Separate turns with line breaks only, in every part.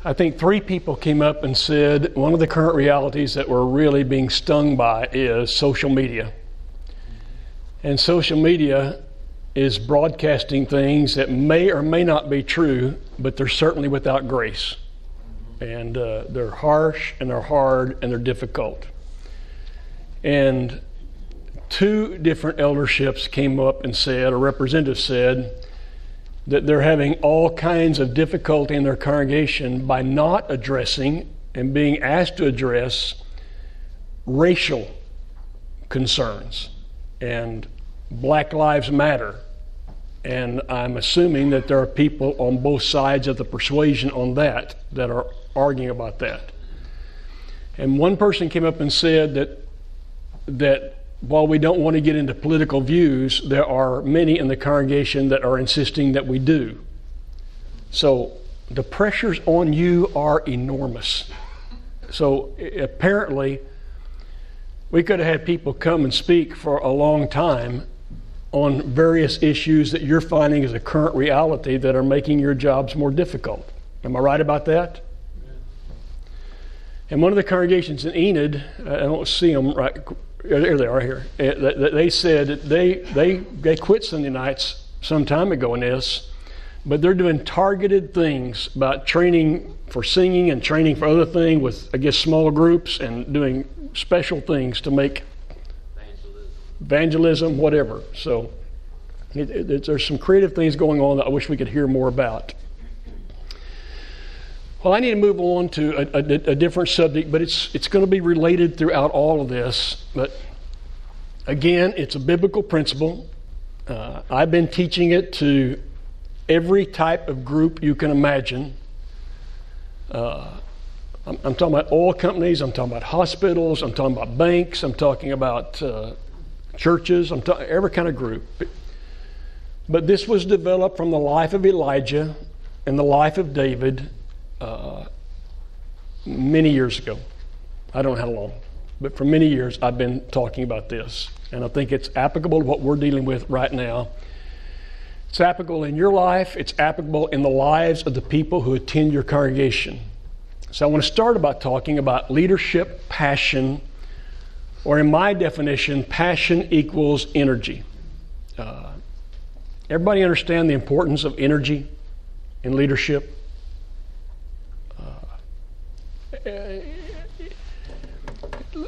I think 3 people came up and said one of the current realities that we're really being stung by is social media. And social media is broadcasting things that may or may not be true, but they're certainly without grace. And they're harsh, and they're hard, and they're difficult. And 2 different elderships came up and said, or representatives said, that they're having all kinds of difficulty in their congregation by not addressing and being asked to address racial concerns and Black Lives Matter. And I'm assuming that there are people on both sides of the persuasion on that are arguing about that. And one person came up and said that while we don't want to get into political views, there are many in the congregation that are insisting that we do. So the pressures on you are enormous. So apparently, we could have had people come and speak for a long time on various issues that you're finding as a current reality that are making your jobs more difficult. Am I right about that? And one of the congregations in Enid, I don't see them right. There they are here. They said that they quit Sunday nights some time ago in this, but they're doing targeted things about training for singing and training for other things with, I guess, small groups and doing special things to make evangelism, whatever. So there's some creative things going on that I wish we could hear more about. Well, I need to move on to a different subject, but it's going to be related throughout all of this. But again, it's a biblical principle. I've been teaching it to every type of group you can imagine. I'm talking about oil companies, I'm talking about hospitals, I'm talking about banks, I'm talking about churches, I'm talking every kind of group. But this was developed from the life of Elijah and the life of David many years ago. I don't know how long, but for many years I've been talking about this, and I think it's applicable to what we're dealing with right now. It's applicable in your life. It's applicable in the lives of the people who attend your congregation. So I want to start about talking about leadership passion, or in my definition, passion equals energy. Everybody understand the importance of energy in leadership?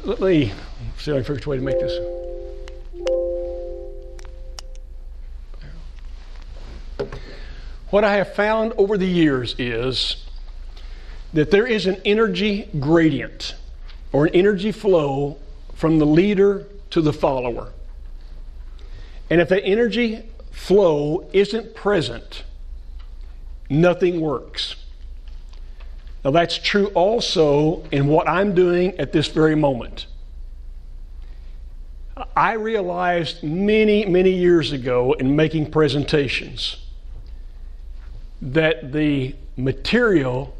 Let me see if I can figure a way to make this. What I have found over the years is that there is an energy gradient or an energy flow from the leader to the follower. And if that energy flow isn't present, nothing works. Now that's true also in what I'm doing at this very moment. I realized many, many years ago in making presentations that the material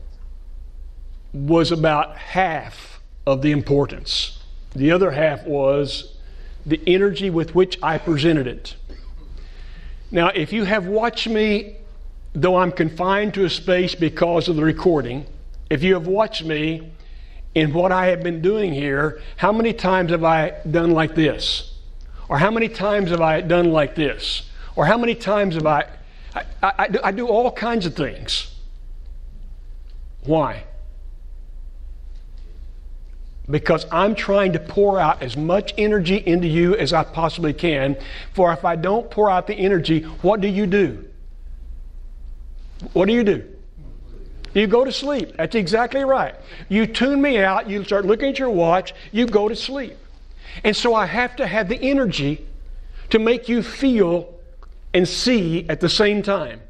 was about half of the importance. The other half was the energy with which I presented it. Now, if you have watched me, though I'm confined to a space because of the recording, if you have watched me in what I have been doing here, how many times have I done like this? Or how many times have I done like this? Or how many times have I do all kinds of things. Why? Because I'm trying to pour out as much energy into you as I possibly can. For if I don't pour out the energy, what do you do? What do? You go to sleep. That's exactly right. You tune me out, you start looking at your watch, you go to sleep. And so I have to have the energy to make you feel and see at the same time.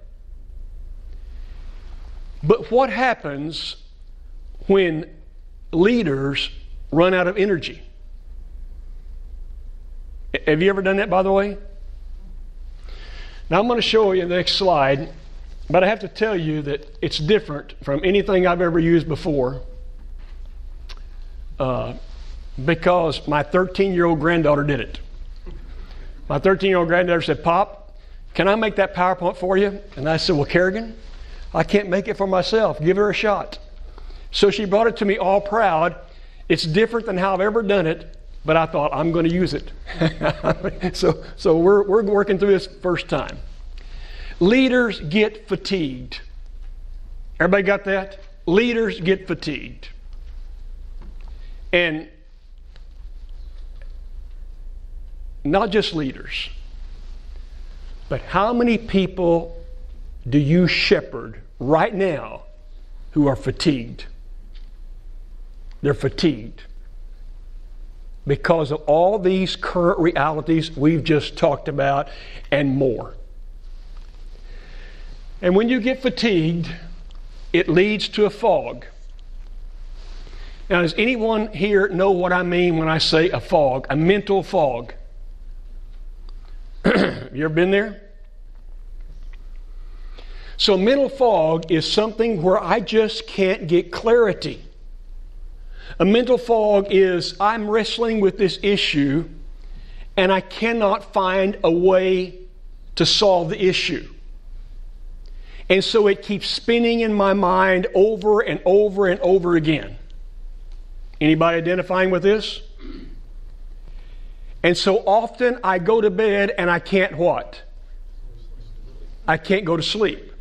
But what happens when leaders run out of energy? Have you ever done that, by the way? Now I'm going to show you the next slide, but I have to tell you that it's different from anything I've ever used before, because my 13-year-old granddaughter did it. My 13-year-old granddaughter said, "Pop, can I make that PowerPoint for you?" And I said, "Well, Kerrigan, I can't make it for myself. Give her a shot." So she brought it to me all proud. It's different than how I've ever done it, but I thought I'm going to use it. So we're working through this first time. Leaders get fatigued. Everybody got that? Leaders get fatigued. And not just leaders, but how many people do you shepherd right now who are fatigued? They're fatigued because of all these current realities we've just talked about and more. And when you get fatigued, it leads to a fog. Now, does anyone here know what I mean when I say a fog, a mental fog? You ever been there? So mental fog is something where I just can't get clarity. A mental fog is I'm wrestling with this issue and I cannot find a way to solve the issue. And so it keeps spinning in my mind over and over and over again. Anybody identifying with this? And so often I go to bed and I can't what? I can't go to sleep.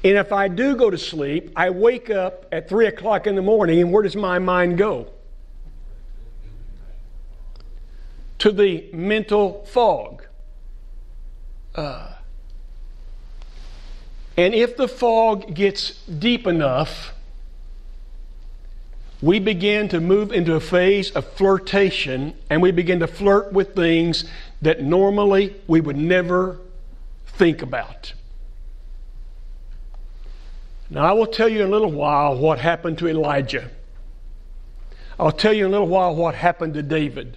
And if I do go to sleep, I wake up at 3 o'clock in the morning, and where does my mind go? To the mental fog. And if the fog gets deep enough, we begin to move into a phase of flirtation, and we begin to flirt with things that normally we would never think about. Now, I will tell you in a little while what happened to Elijah. I'll tell you in a little while what happened to David.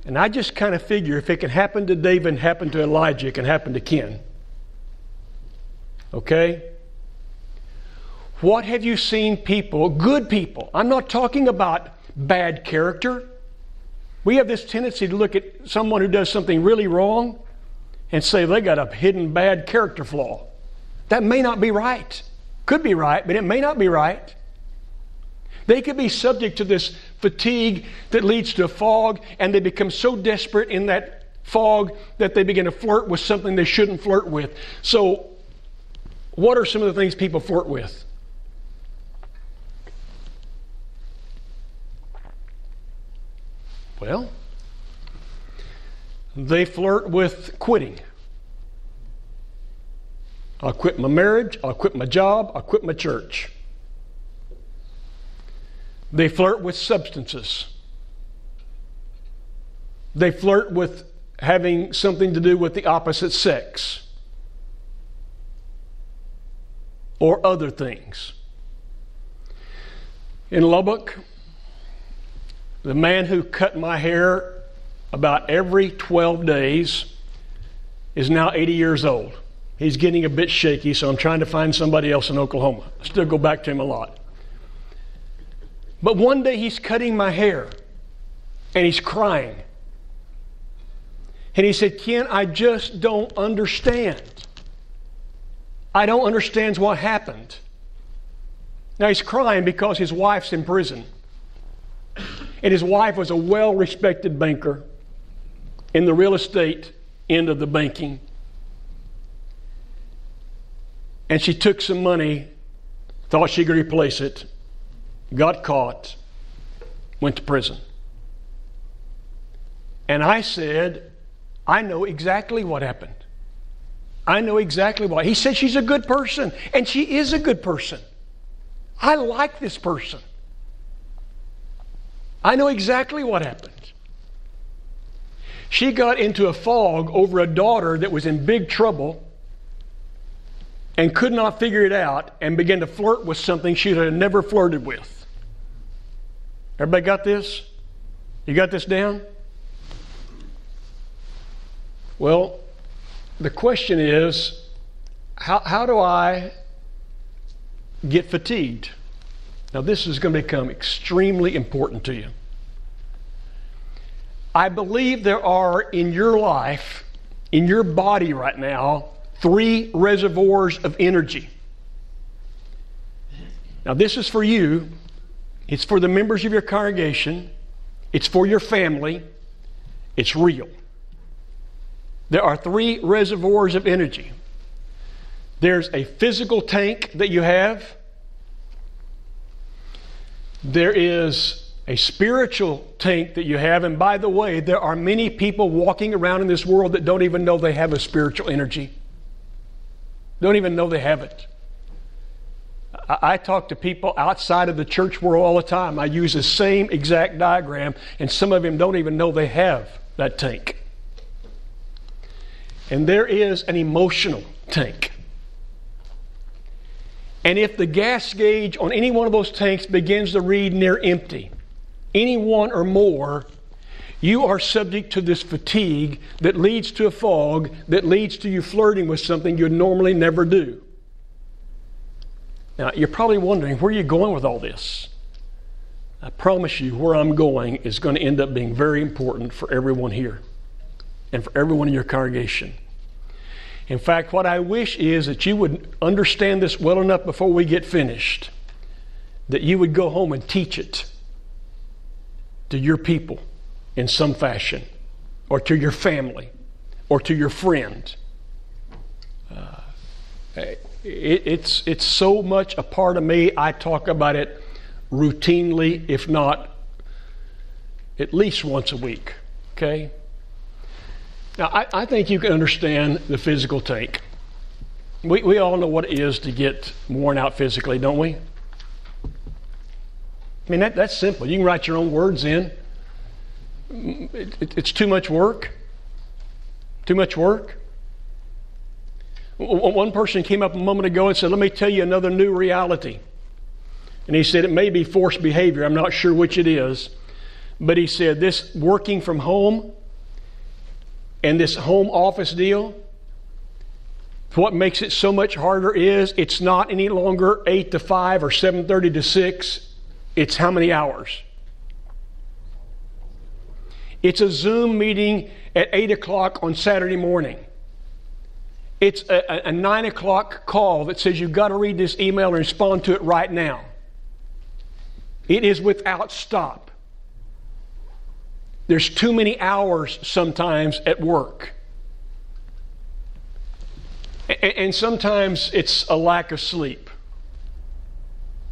And I just kind of figure if it can happen to David and happen to Elijah, it can happen to Ken. Okay? What have you seen people, good people, I'm not talking about bad character. We have this tendency to look at someone who does something really wrong and say they got a hidden bad character flaw. That may not be right. Could be right, but it may not be right. They could be subject to this fatigue that leads to a fog, and they become so desperate in that fog that they begin to flirt with something they shouldn't flirt with. So, what are some of the things people flirt with? Well, they flirt with quitting. I'll quit my marriage, I'll quit my job, I'll quit my church. They flirt with substances. They flirt with having something to do with the opposite sex or other things. In Lubbock, the man who cut my hair about every 12 days is now 80 years old. He's getting a bit shaky, so I'm trying to find somebody else in Oklahoma. I still go back to him a lot. But one day he's cutting my hair, and he's crying. And he said, Ken, I just don't understand. I don't understand what happened. Now he's crying because his wife's in prison. And his wife was a well-respected banker in the real estate end of the banking. And she took some money, thought she could replace it, got caught, went to prison. And I said, I know exactly what happened. I know exactly why. He said she's a good person, and she is a good person. I like this person. I know exactly what happened. She got into a fog over a daughter that was in big trouble and could not figure it out and began to flirt with something she had never flirted with. Everybody got this? You got this down? Well, the question is, how do I get fatigued? Now, this is going to become extremely important to you. I believe there are in your life, in your body right now, 3 reservoirs of energy. Now, this is for you. It's for the members of your congregation. It's for your family. It's real. There are 3 reservoirs of energy. There's a physical tank that you have. There is a spiritual tank that you have. And by the way, there are many people walking around in this world that don't even know they have a spiritual energy. Don't even know they have it. I talk to people outside of the church world all the time. I use the same exact diagram, and some of them don't even know they have that tank. And there is an emotional tank. And if the gas gauge on any one of those tanks begins to read near empty, any one or more, you are subject to this fatigue that leads to a fog, that leads to you flirting with something you'd normally never do. Now, you're probably wondering, where are you going with all this? I promise you, where I'm going is going to end up being very important for everyone here and for everyone in your congregation. In fact, what I wish is that you would understand this well enough before we get finished, that you would go home and teach it to your people in some fashion, or to your family, or to your friend. It's so much a part of me. I talk about it routinely, if not at least once a week. Okay? Now, I think you can understand the physical tank. We all know what it is to get worn out physically, don't we? I mean, that's simple. You can write your own words in. It's too much work. Too much work. One person came up a moment ago and said, let me tell you another new reality. And he said, it may be forced behavior. I'm not sure which it is. But he said, this working from home and this home office deal, what makes it so much harder is it's not any longer 8 to 5 or 7:30 to 6. It's how many hours? It's a Zoom meeting at 8 o'clock on Saturday morning. It's a 9 o'clock call that says you've got to read this email and respond to it right now. It is without stop. There's too many hours sometimes at work. And sometimes it's a lack of sleep,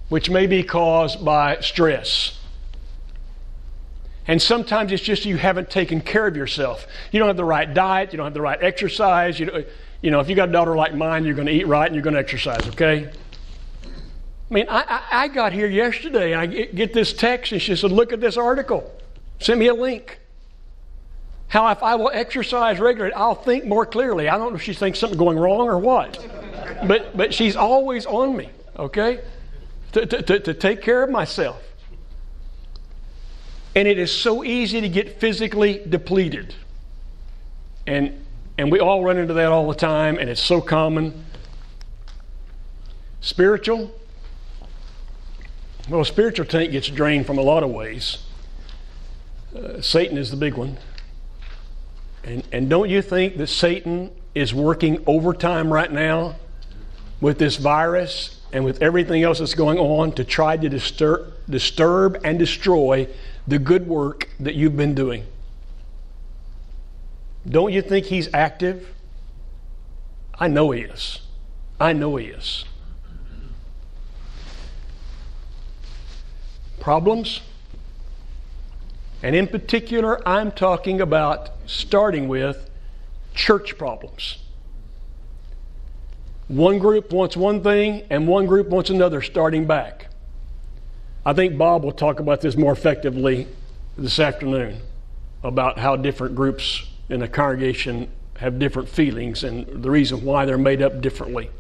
which may be caused by stress. And sometimes it's just you haven't taken care of yourself. You don't have the right diet. You don't have the right exercise. You know, if you got a daughter like mine, you're going to eat right and you're going to exercise, okay? I mean, I got here yesterday and I get this text and she said, look at this article. Send me a link. How if I will exercise regularly, I'll think more clearly. I don't know if she thinks something going wrong or what. But she's always on me, okay? To take care of myself. And it is so easy to get physically depleted. And we all run into that all the time, and it's so common. Spiritual? Well, a spiritual tank gets drained from a lot of ways. Satan is the big one. And don't you think that Satan is working overtime right now with this virus and with everything else that's going on to try to disturb and destroy the good work that you've been doing? Don't you think he's active? I know he is. I know he is. Problems? And in particular, I'm talking about starting with church problems. One group wants one thing and one group wants another starting back. I think Bob will talk about this more effectively this afternoon, about how different groups in a congregation have different feelings and the reason why they're made up differently.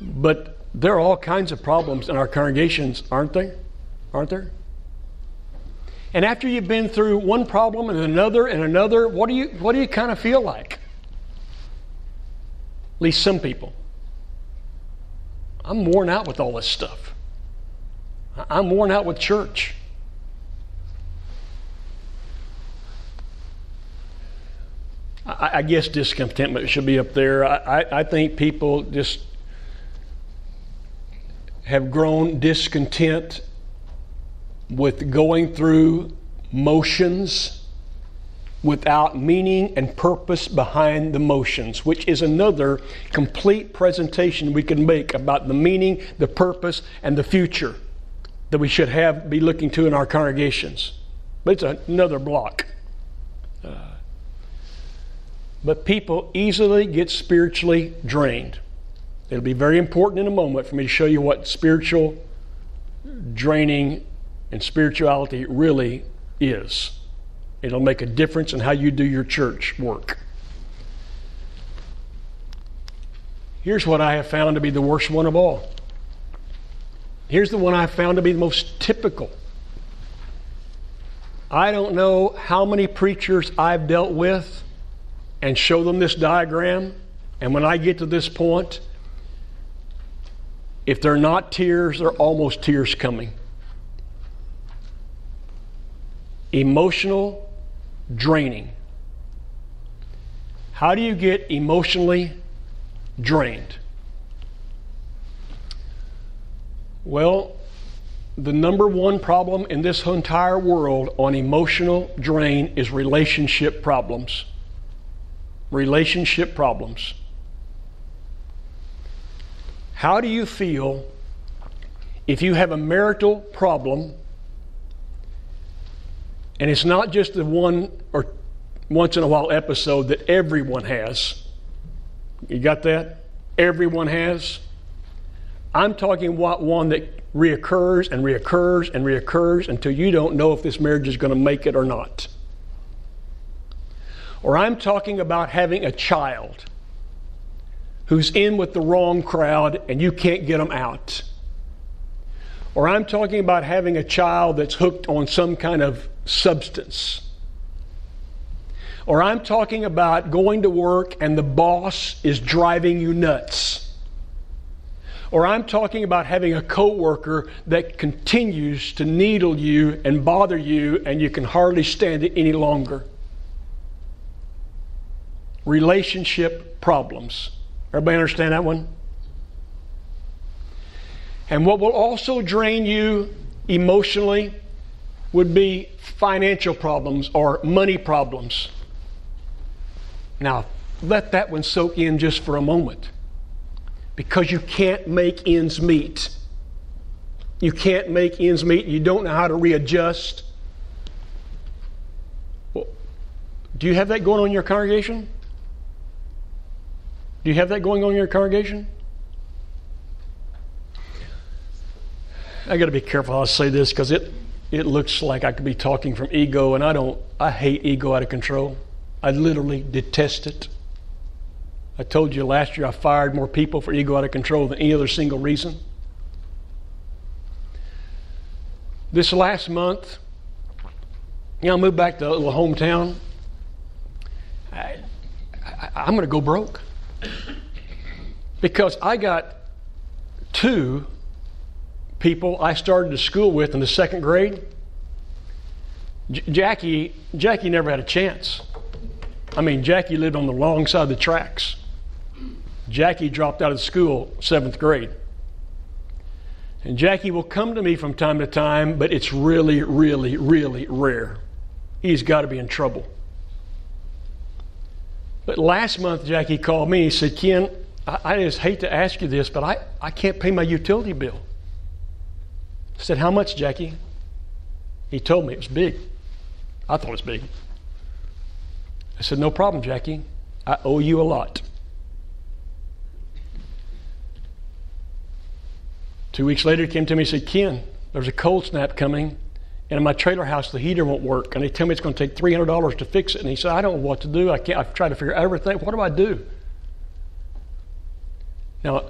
But there are all kinds of problems in our congregations, aren't there? Aren't there? And after you've been through one problem and another, what do you kind of feel like? At least some people. I'm worn out with all this stuff. I'm worn out with church. I guess discontentment should be up there. I think people just have grown discontent with going through motions without meaning and purpose behind the motions, which is another complete presentation we can make about the meaning, the purpose, and the future that we should be looking to in our congregations. But it's another block. But people easily get spiritually drained. It'll be very important in a moment for me to show you what spiritual draining and spirituality really is. It'll make a difference in how you do your church work. Here's what I have found to be the worst one of all. Here's the one I found to be the most typical. I don't know how many preachers I've dealt with and show them this diagram, and when I get to this point, if they're not tears, they're almost tears coming. Emotional draining. How do you get emotionally drained? Well, the number one problem in this entire world on emotional drain is relationship problems. Relationship problems. How do you feel if you have a marital problem, and it's not just the one or once in a while episode that everyone has? You got that? Everyone has. I'm talking about one that reoccurs and reoccurs and reoccurs until you don't know if this marriage is going to make it or not. Or I'm talking about having a child who's in with the wrong crowd and you can't get them out. Or I'm talking about having a child that's hooked on some kind of substance. Or I'm talking about going to work and the boss is driving you nuts. Or I'm talking about having a coworker that continues to needle you and bother you and you can hardly stand it any longer. Relationship problems. Everybody understand that one? And what will also drain you emotionally would be financial problems or money problems. Now, let that one soak in just for a moment. Because you can't make ends meet. You can't make ends meet. You don't know how to readjust. Well, do you have that going on in your congregation? Do you have that going on in your congregation? I got to be careful how I say this because it looks like I could be talking from ego, and I hate ego out of control. I literally detest it. I told you last year I fired more people for ego out of control than any other single reason. This last month, I moved back to a little hometown. I'm going to go broke. Because I got 2 people I started to school with in the 2nd grade. Jackie never had a chance. I mean, Jackie lived on the wrong side of the tracks. Jackie dropped out of school 7th grade. And Jackie will come to me from time to time, but it's really, really, really rare. He's got to be in trouble. But last month, Jackie called me and he said, Ken, I just hate to ask you this, but I can't pay my utility bill. I said, how much, Jackie? He told me it was big. I thought it was big. I said, no problem, Jackie. I owe you a lot. 2 weeks later, he came to me and said, Ken, there's a cold snap coming, and in my trailer house, the heater won't work. And they tell me it's going to take $300 to fix it. And he said, I don't know what to do. I've tried to figure out everything. What do I do? Now,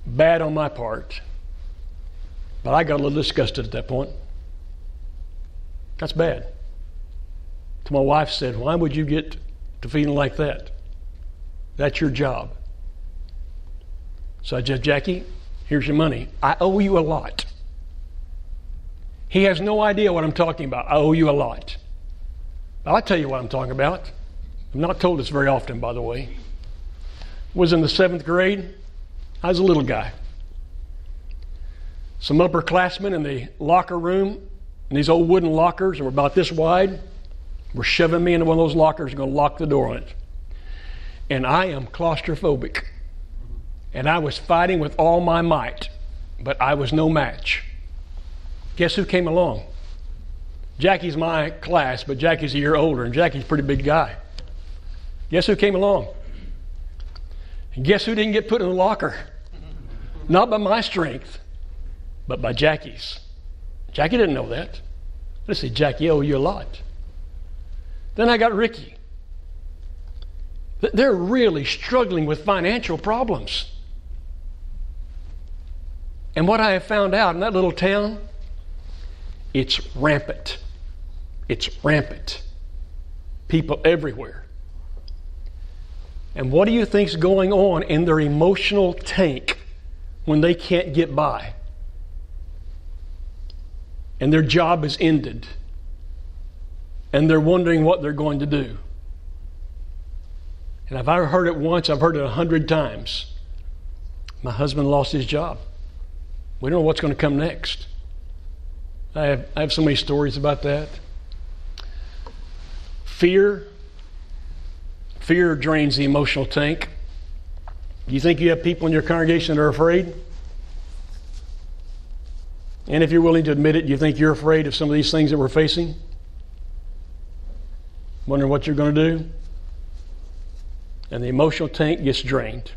bad on my part, but I got a little disgusted at that point. That's bad. So my wife said, why would you get to feeling like that? That's your job. So I said, Jackie, here's your money. I owe you a lot. He has no idea what I'm talking about. I owe you a lot. I'll tell you what I'm talking about. I'm not told this very often, by the way. Was in the 7th grade. I was a little guy. Some upperclassmen in the locker room, in these old wooden lockers, and were about this wide, were shoving me into one of those lockers and going to lock the door on it. And I am claustrophobic. And I was fighting with all my might, but I was no match. Guess who came along? Jackie's my class, but Jackie's a year older, and Jackie's a pretty big guy. Guess who came along? And guess who didn't get put in the locker? Not by my strength, but by Jackie's. Jackie didn't know that. I said, Jackie, I owe you a lot. Then I got Ricky. They're really struggling with financial problems. And what I have found out in that little town, it's rampant. It's rampant. People everywhere. And what do you think's going on in their emotional tank when they can't get by? And their job is ended. And they're wondering what they're going to do. And if I've heard it once, I've heard it 100 times. My husband lost his job. We don't know what's going to come next. I have so many stories about that. Fear drains the emotional tank. Do you think you have people in your congregation that are afraid? And if you're willing to admit it, do you think you're afraid of some of these things that we're facing? Wondering what you're going to do? And the emotional tank gets drained.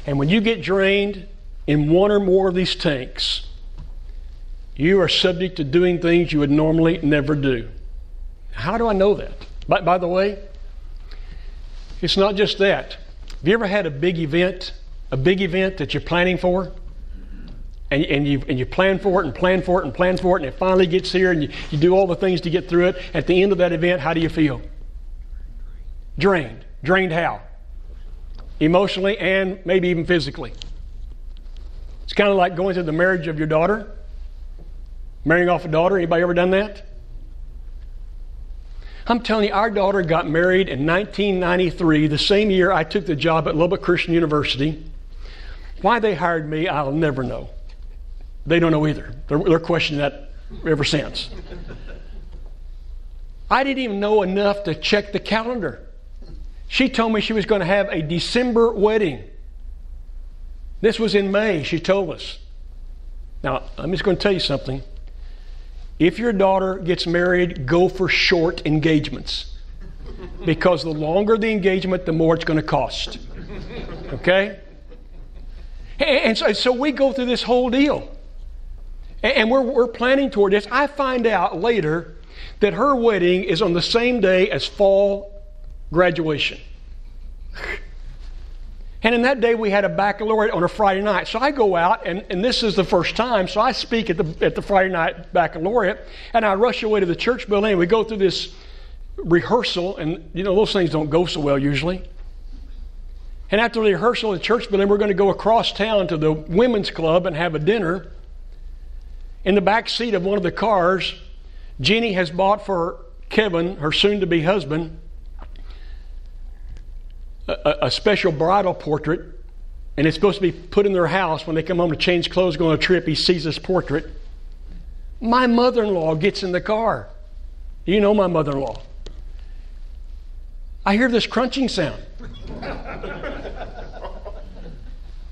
And when you get drained in one or more of these tanks, you are subject to doing things you would normally never do. How do I know that? By the way, it's not just that. Have you ever had a big event that you're planning for? And you plan for it and plan for it and plan for it, and it finally gets here, and you do all the things to get through it. At the end of that event, how do you feel? Drained. Drained how? Emotionally and maybe even physically. It's kind of like going through the marriage of your daughter. Marrying off a daughter. Anybody ever done that? I'm telling you, our daughter got married in 1993, the same year I took the job at Lubbock Christian University. Why they hired me, I'll never know. They don't know either. They're questioning that ever since. I didn't even know enough to check the calendar. She told me she was going to have a December wedding. This was in May, she told us. Now, I'm just going to tell you something. If your daughter gets married, go for short engagements. Because the longer the engagement, the more it's going to cost. Okay? And so we go through this whole deal. And we're planning toward this. I find out later that her wedding is on the same day as fall graduation. And in that day, we had a baccalaureate on a Friday night. So I go out, and this is the first time, so I speak at the Friday night baccalaureate, and I rush away to the church building, and we go through this rehearsal, and you know, those things don't go so well usually. And after the rehearsal at the church building, we're going to go across town to the women's club and have a dinner. In the back seat of one of the cars, Jeannie has bought for Kevin, her soon-to-be husband, a special bridal portrait, and it's supposed to be put in their house when they come home to change clothes, go on a trip. He sees this portrait. My mother-in-law gets in the car. You know my mother-in-law. I hear this crunching sound.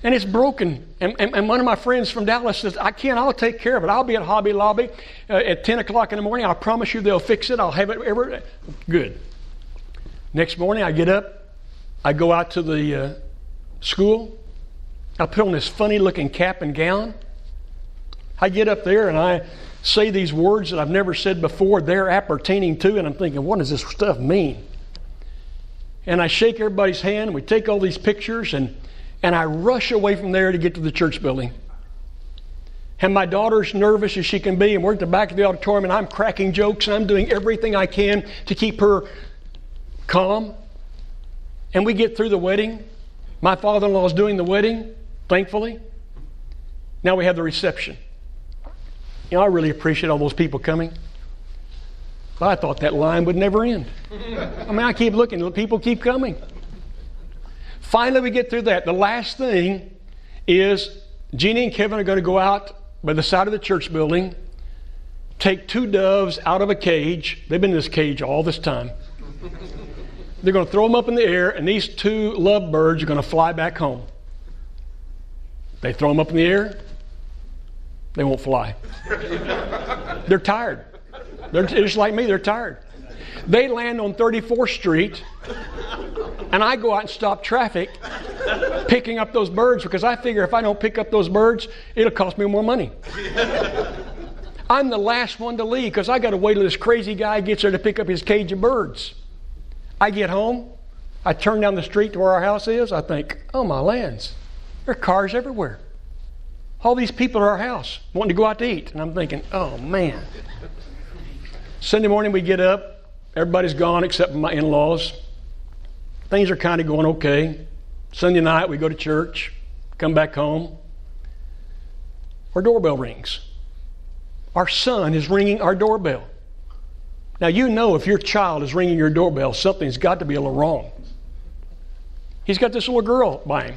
And it's broken. And one of my friends from Dallas says, I'll take care of it. I'll be at Hobby Lobby at 10 o'clock in the morning. I promise you they'll fix it. I'll have it every. Good. Next morning I get up. I go out to the school. I put on this funny looking cap and gown. I get up there and I say these words that I've never said before, they're appertaining to, and I'm thinking, what does this stuff mean? And I shake everybody's hand, and we take all these pictures, and I rush away from there to get to the church building. And my daughter's nervous as she can be, and we're at the back of the auditorium, and I'm cracking jokes, and I'm doing everything I can to keep her calm. And we get through the wedding. My father-in-law is doing the wedding, thankfully. Now we have the reception. You know, I really appreciate all those people coming. But I thought that line would never end. I mean, I keep looking, the people keep coming. Finally, we get through that. The last thing is Jeannie and Kevin are going to go out by the side of the church building, take 2 doves out of a cage. They've been in this cage all this time. They're going to throw them up in the air, and these 2 lovebirds are going to fly back home. They throw them up in the air, they won't fly. They're tired. They're just like me, they're tired. They land on 34th Street, and I go out and stop traffic picking up those birds, because I figure if I don't pick up those birds, it'll cost me more money. I'm the last one to leave because I got to wait till this crazy guy gets there to pick up his cage of birds. I get home, I turn down the street to where our house is, I think, oh my lands, there are cars everywhere. All these people at our house wanting to go out to eat. And I'm thinking, oh man. Sunday morning we get up, everybody's gone except my in-laws. Things are kind of going okay. Sunday night we go to church, come back home. Our doorbell rings. Our son is ringing our doorbell. Now you know if your child is ringing your doorbell, something's got to be a little wrong. He's got this little girl by him.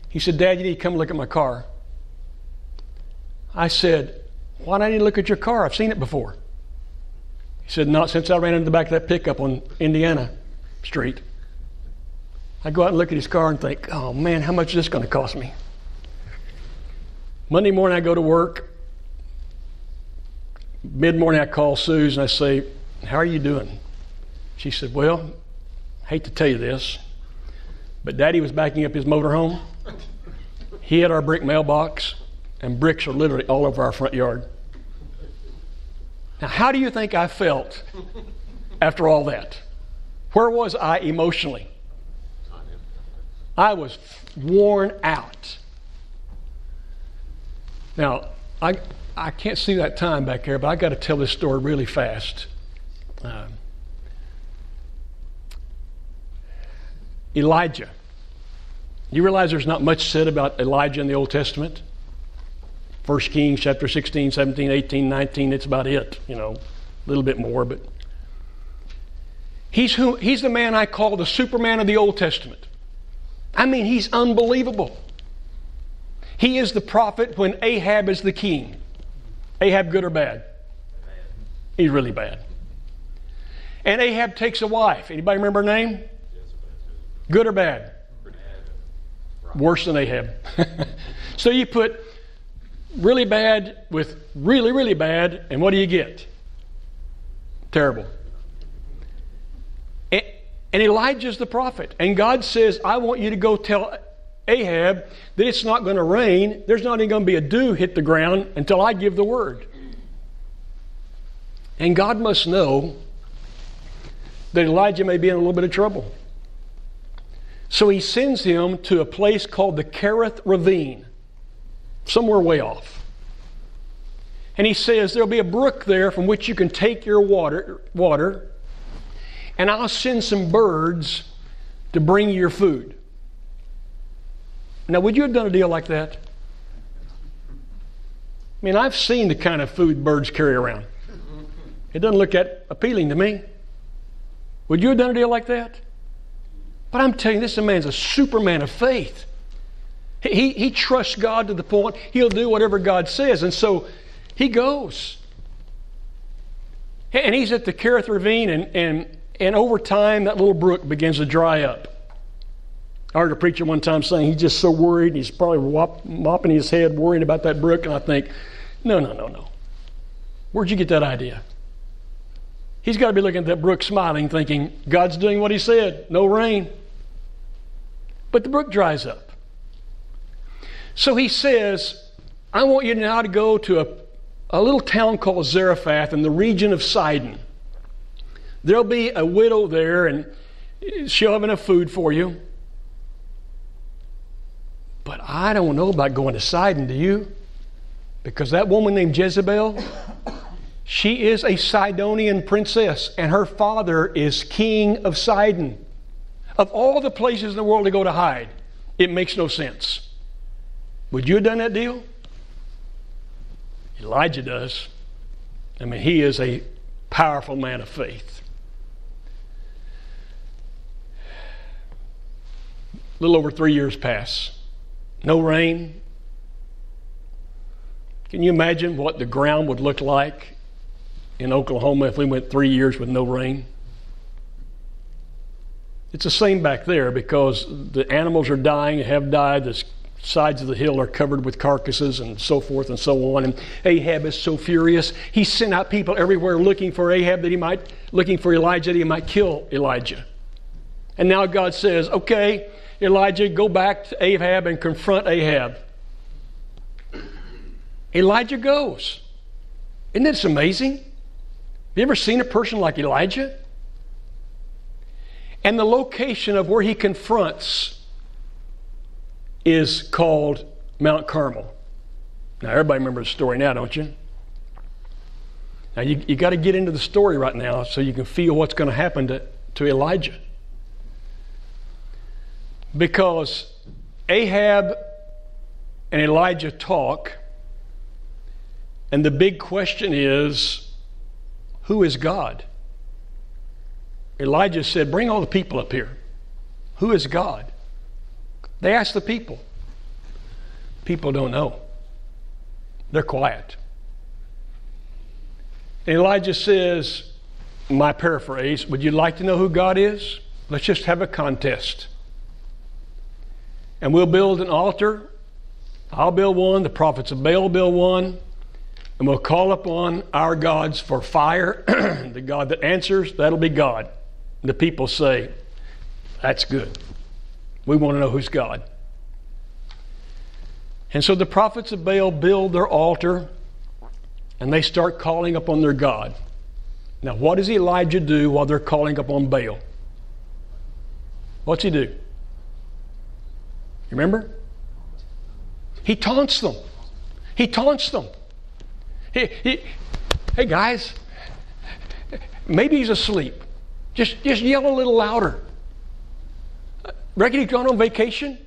He said, Dad, you need to come look at my car. I said, why do I need to look at your car? I've seen it before. He said, not since I ran into the back of that pickup on Indiana Street. I go out and look at his car and think, oh man, how much is this going to cost me? Monday morning I go to work. Mid-morning I call Suze and I say, how are you doing? She said, well, I hate to tell you this, but Daddy was backing up his motorhome. He had our brick mailbox, and bricks are literally all over our front yard. Now, how do you think I felt after all that? Where was I emotionally? I was worn out. Now, I can't see that time back there, but I got to tell this story really fast. Elijah. You realize there's not much said about Elijah in the Old Testament? 1 Kings chapter 16, 17, 18, 19, it's about it, a little bit more, but he's the man I call the Superman of the Old Testament. I mean, he's unbelievable. He is the prophet when Ahab is the king. Ahab good or bad? He's really bad. And Ahab takes a wife. Anybody remember her name? Good or bad? Worse than Ahab. So you put really bad with really, really bad, and what do you get? Terrible. And Elijah's the prophet. And God says, I want you to go tell Ahab that it's not going to rain. There's not even going to be a dew hit the ground until I give the word. And God must know that Elijah may be in a little bit of trouble. So he sends him to a place called the Kerith Ravine, somewhere way off. And he says, there'll be a brook there from which you can take your water, and I'll send some birds to bring you your food. Now, would you have done a deal like that? I mean, I've seen the kind of food birds carry around. It doesn't look that appealing to me. Would you have done a deal like that? But I'm telling you, this man's a superman of faith. He trusts God to the point he'll do whatever God says. And so he goes. And he's at the Kerith Ravine, and over time, that little brook begins to dry up. I heard a preacher one time saying he's just so worried, and he's probably mopping his head worrying about that brook, and I think, no. Where'd you get that idea? He's got to be looking at that brook smiling, thinking, God's doing what he said, no rain. But the brook dries up. So he says, I want you now to go to a little town called Zarephath in the region of Sidon. There'll be a widow there, and she'll have enough food for you. But I don't know about going to Sidon, do you? Because that woman named Jezebel, she is a Sidonian princess, and her father is king of Sidon. Of all the places in the world to go to hide, it makes no sense. Would you have done that deal? Elijah does. I mean, he is a powerful man of faith. A little over 3 years pass. No rain. Can you imagine what the ground would look like in Oklahoma if we went 3 years with no rain? It's the same back there because the animals are dying, have died. The sides of the hill are covered with carcasses and so forth and so on. And Ahab is so furious. He sent out people everywhere looking for looking for Elijah that he might kill Elijah. And now God says, okay, Elijah, go back to Ahab and confront Ahab. Elijah goes. Isn't this amazing? Have you ever seen a person like Elijah? And the location of where he confronts is called Mount Carmel. Now, everybody remembers the story now, don't you? Now, you got to get into the story right now so you can feel what's going to happen to Elijah. Because Ahab and Elijah talk, and the big question is, who is God? Elijah said, bring all the people up here. Who is God? They asked the people. People don't know. They're quiet. And Elijah says, my paraphrase, would you like to know who God is? Let's just have a contest. And we'll build an altar. I'll build one. The prophets of Baal will build one. And we'll call upon our gods for fire. The God that answers, that'll be God. The people say, that's good. We want to know who's God. And so the prophets of Baal build their altar and they start calling upon their God. Now, what does Elijah do while they're calling upon Baal? What's he do? You remember? He taunts them. He taunts them. Hey guys, maybe he's asleep. Just yell a little louder. Reckon he's gone on vacation?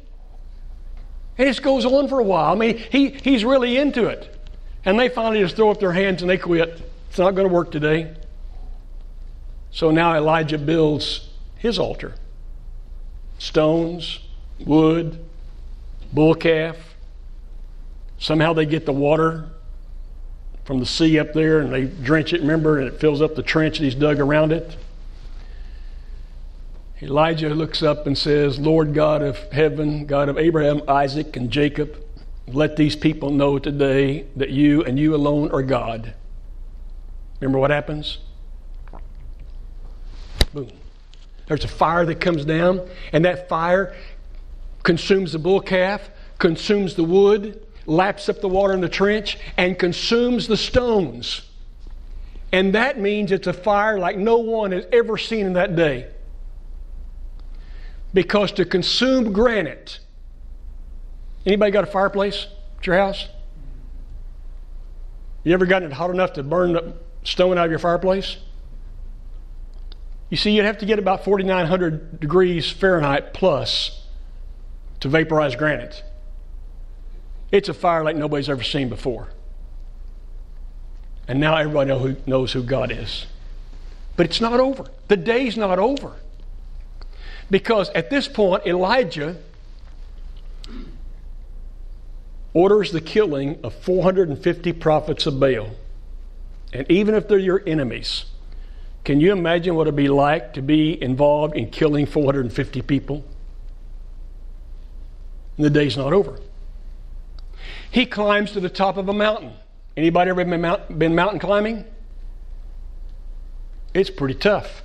And this goes on for a while. I mean, he's really into it. And they finally just throw up their hands and they quit. It's not going to work today. So now Elijah builds his altar. Stones, wood, bull calf. Somehow they get the water from the sea up there and they drench it, remember, and it fills up the trench that he's dug around it. Elijah looks up and says, Lord God of heaven, God of Abraham, Isaac, and Jacob, let these people know today that you and you alone are God. Remember what happens? Boom. There's a fire that comes down, and that fire consumes the bull calf, consumes the wood, laps up the water in the trench, and consumes the stones. And that means it's a fire like no one has ever seen in that day. Because to consume granite, anybody got a fireplace at your house? You ever gotten it hot enough to burn the stone out of your fireplace? You see, you'd have to get about 4,900 degrees Fahrenheit plus to vaporize granite. It's a fire like nobody's ever seen before. And now everybody knows who God is. But it's not over. The day's not over. Because at this point, Elijah orders the killing of 450 prophets of Baal. And even if they're your enemies, can you imagine what it'd be like to be involved in killing 450 people? And the day's not over. He climbs to the top of a mountain. Anybody ever been mountain climbing? It's pretty tough.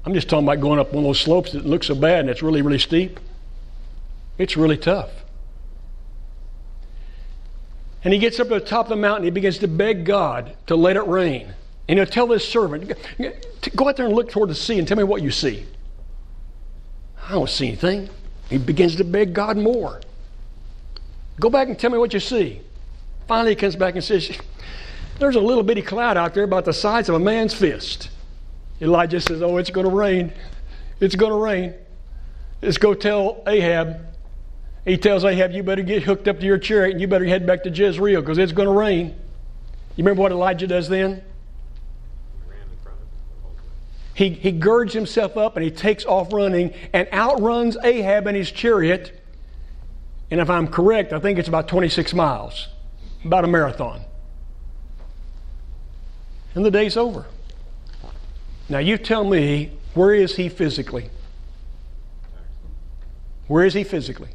I'm just talking about going up one of those slopes that looks so bad and it's really, really steep. It's really tough. And he gets up to the top of the mountain. He begins to beg God to let it rain. And he'll tell his servant, go out there and look toward the sea and tell me what you see. I don't see anything. He begins to beg God more. Go back and tell me what you see. Finally, he comes back and says, there's a little bitty cloud out there about the size of a man's fist. Elijah says, oh, it's going to rain. It's going to rain. Let's go tell Ahab. He tells Ahab, you better get hooked up to your chariot and you better head back to Jezreel because it's going to rain. You remember what Elijah does then? He girds himself up and he takes off running and outruns Ahab and his chariot. And if I'm correct, I think it's about 26 miles. about a marathon. And the day's over. Now you tell me, where is he physically? Where is he physically?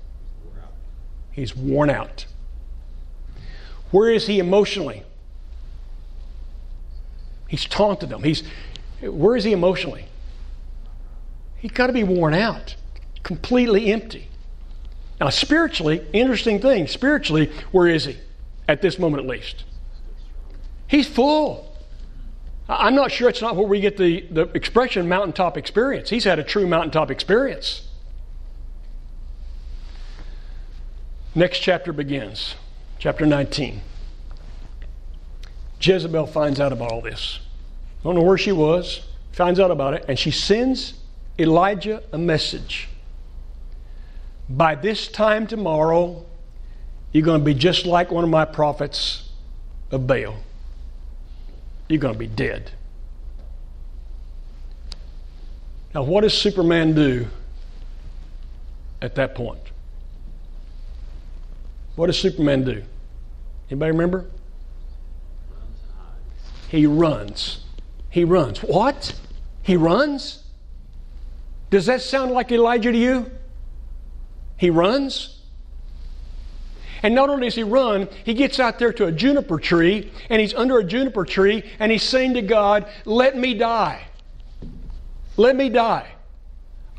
He's worn out. Where is he emotionally? He's taunted them. Where is he emotionally? He's got to be worn out, completely empty. Now spiritually, interesting thing, spiritually, where is he? At this moment at least. He's full. I'm not sure it's not where we get the expression mountaintop experience. He's had a true mountaintop experience. Next chapter begins, chapter 19. Jezebel finds out about all this. Don't know where she was, finds out about it, and she sends Elijah a message. By this time tomorrow, you're going to be just like one of my prophets of Baal. You're going to be dead. Now, what does Superman do at that point? What does Superman do? Anybody remember? He runs. He runs. What? He runs? Does that sound like Elijah to you? He runs? And not only does he run, he gets out there to a juniper tree, and he's under a juniper tree, and he's saying to God, let me die. Let me die.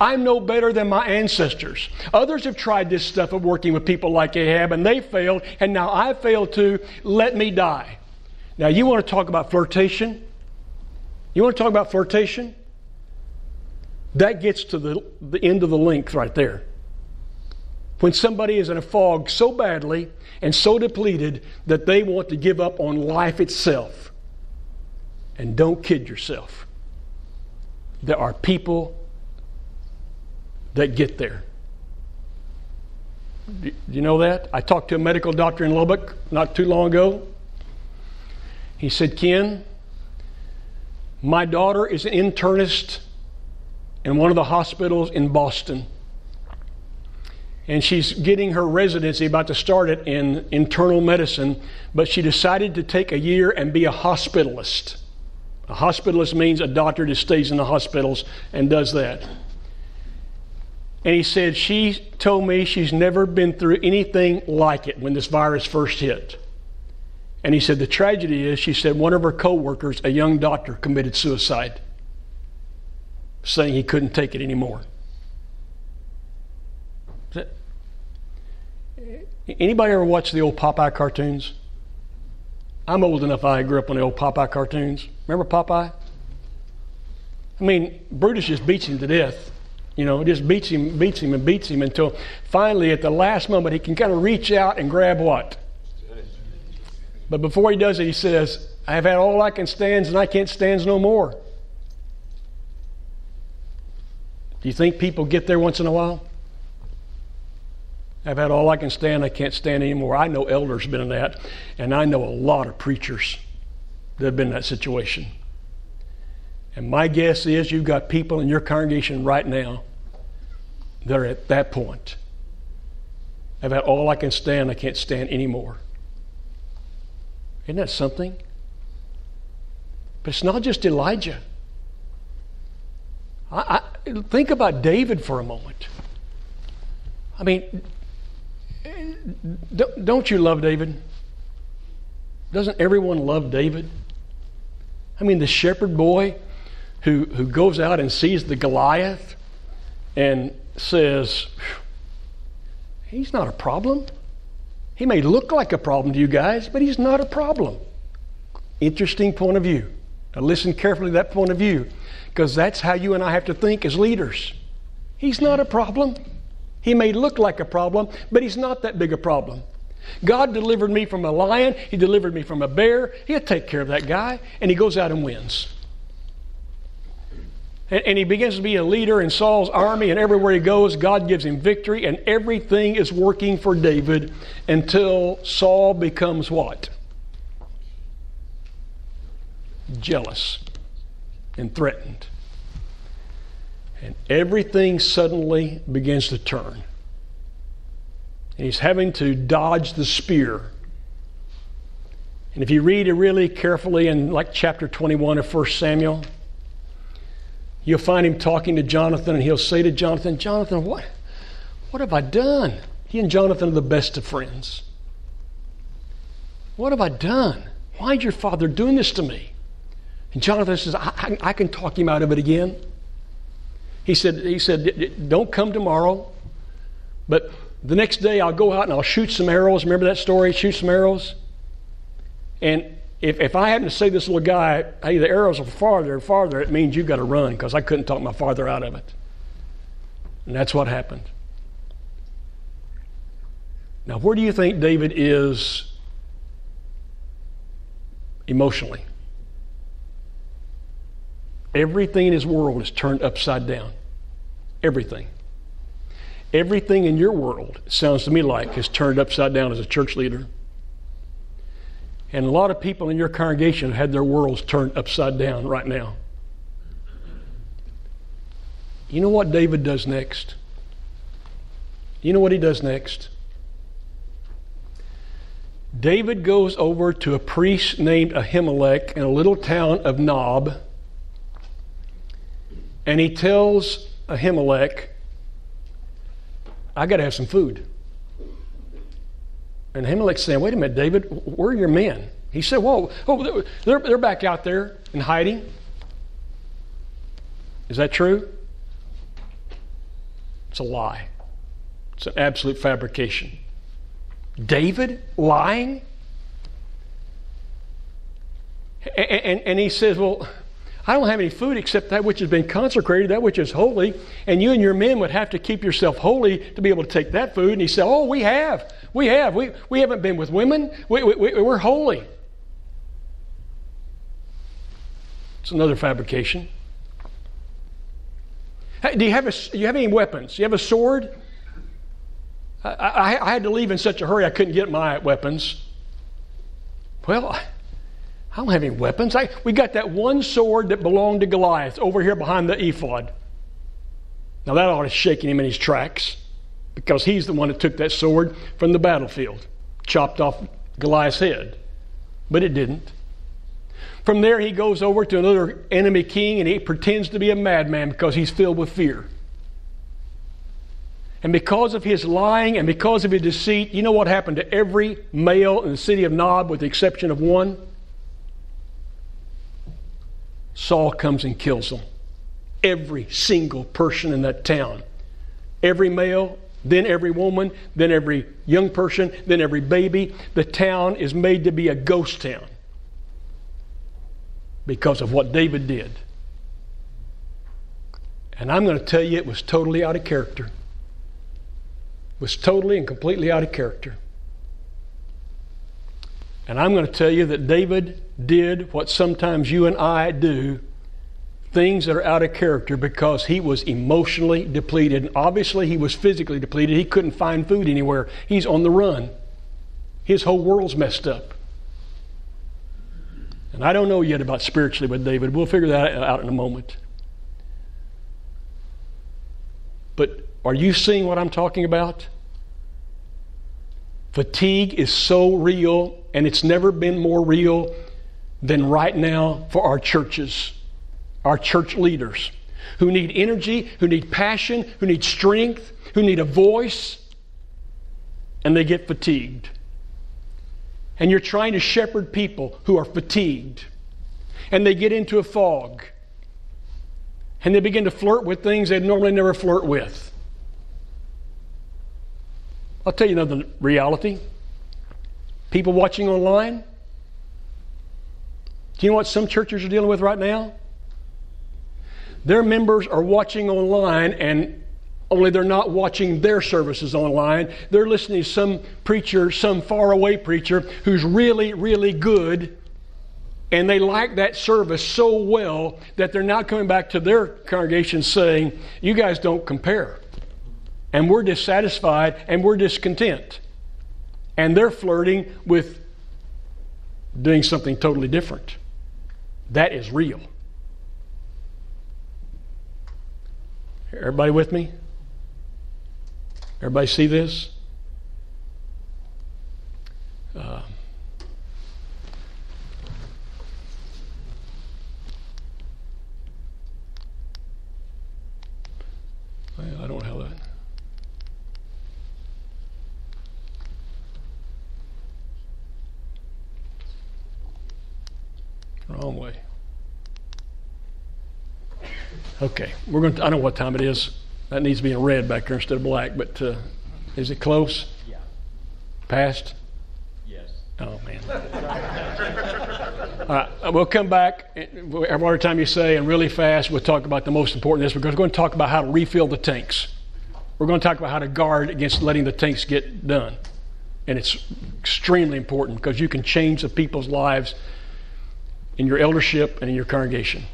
I'm no better than my ancestors. Others have tried this stuff of working with people like Ahab, and they failed, and now I failed too. Let me die. Now, you want to talk about flirtation? You want to talk about flirtation? That gets to the end of the length right there. When somebody is in a fog so badly and so depleted that they want to give up on life itself. And don't kid yourself. There are people that get there. Do you know that? I talked to a medical doctor in Lubbock not too long ago. He said, Ken, my daughter is an internist in one of the hospitals in Boston. And she's getting her residency, about to start it, in internal medicine, but she decided to take a year and be a hospitalist. A hospitalist means a doctor that stays in the hospitals and does that. And he said she told me she's never been through anything like it when this virus first hit. And he said the tragedy is, she said one of her co-workers, a young doctor, committed suicide, saying he couldn't take it anymore. Anybody ever watch the old Popeye cartoons? I'm old enough, I grew up on the old Popeye cartoons. Remember Popeye? I mean, Brutus just beats him to death. You know, just beats him until finally at the last moment he can kind of reach out and grab what? But before he does it, he says, I have had all I can stand and I can't stand no more. Do you think people get there once in a while? I've had all I can stand, I can't stand anymore. I know elders have been in that, and I know a lot of preachers that have been in that situation. And my guess is you've got people in your congregation right now that are at that point. I've had all I can stand, I can't stand anymore. Isn't that something? But it's not just Elijah. I think about David for a moment. I mean, don't you love David? Doesn't everyone love David? I mean, the shepherd boy who goes out and sees the Goliath and says, he's not a problem. He may look like a problem to you guys, but he's not a problem. Interesting point of view. Now listen carefully to that point of view, because that's how you and I have to think as leaders. He's not a problem. He may look like a problem, but he's not that big a problem. God delivered me from a lion. He delivered me from a bear. He'll take care of that guy. And he goes out and wins. And he begins to be a leader in Saul's army, and everywhere he goes, God gives him victory, and everything is working for David until Saul becomes what? Jealous and threatened. And everything suddenly begins to turn. And he's having to dodge the spear And if you read it really carefully in like chapter 21 of 1 Samuel, you'll find him talking to Jonathan, and he'll say to Jonathan, Jonathan, what have I done? He and Jonathan are the best of friends. What have I done? Why is your father doing this to me? And Jonathan says, I can talk him out of it again. He said, don't come tomorrow, but the next day I'll go out and I'll shoot some arrows. Remember that story? Shoot some arrows. And if I happen to say to this little guy, hey, the arrows are farther and farther, it means you've got to run, because I couldn't talk my father out of it. And that's what happened. Now, where do you think David is emotionally? Everything in his world is turned upside down. Everything. Everything in your world, it sounds to me like, is turned upside down as a church leader. And a lot of people in your congregation have had their worlds turned upside down right now. You know what David does next? You know what he does next? David goes over to a priest named Ahimelech in a little town of Nob, and he tells Ahimelech, I got to have some food. And Ahimelech's saying, wait a minute, David, where are your men? He said, they're back out there in hiding. Is that true? It's a lie. It's an absolute fabrication. David lying? And he says, well, I don't have any food except that which has been consecrated, that which is holy, and you and your men would have to keep yourself holy to be able to take that food. And he said, oh, we have. We haven't been with women. We're holy. It's another fabrication. Hey, do you have any weapons? Do you have a sword? I had to leave in such a hurry I couldn't get my weapons. Well, I don't have any weapons. We got that one sword that belonged to Goliath over here behind the ephod. Now that ought to shake him in his tracks, because he's the one that took that sword from the battlefield, chopped off Goliath's head. But it didn't. From there he goes over to another enemy king, and he pretends to be a madman because he's filled with fear. And because of his lying and because of his deceit, you know what happened to every male in the city of Nob with the exception of one? Saul comes and kills them. Every single person in that town. Every male, then every woman, then every young person, then every baby. The town is made to be a ghost town because of what David did. And I'm going to tell you, it was totally out of character. It was totally and completely out of character. And I'm going to tell you that David did what sometimes you and I do, things that are out of character, because he was emotionally depleted. And obviously he was physically depleted. He couldn't find food anywhere. He's on the run. His whole world's messed up. And I don't know yet about spiritually with David. We'll figure that out in a moment. But are you seeing what I'm talking about? Fatigue is so real, and it's never been more real than right now for our churches, our church leaders, who need energy, who need passion, who need strength, who need a voice, and they get fatigued. And you're trying to shepherd people who are fatigued, and they get into a fog, and they begin to flirt with things they'd normally never flirt with. I'll tell you another reality. People watching online. Do you know what some churches are dealing with right now? Their members are watching online, and only they're not watching their services online. They're listening to some preacher, some faraway preacher who's really, really good, and they like that service so well that they're now coming back to their congregation saying, you guys don't compare. And we're dissatisfied and we're discontent. And they're flirting with doing something totally different. That is real. Everybody with me? Everybody see this? wrong way. Okay, we're going to, I don't know what time it is. That needs to be in red back there instead of black, but is it close?
Yeah.
Past?
Yes.
Oh, man. All right, we'll come back. Every time you say, and really fast, we'll talk about the most important of this. We're going to talk about how to refill the tanks. We're going to talk about how to guard against letting the tanks get done. And it's extremely important because you can change the people's lives in your eldership and in your congregation.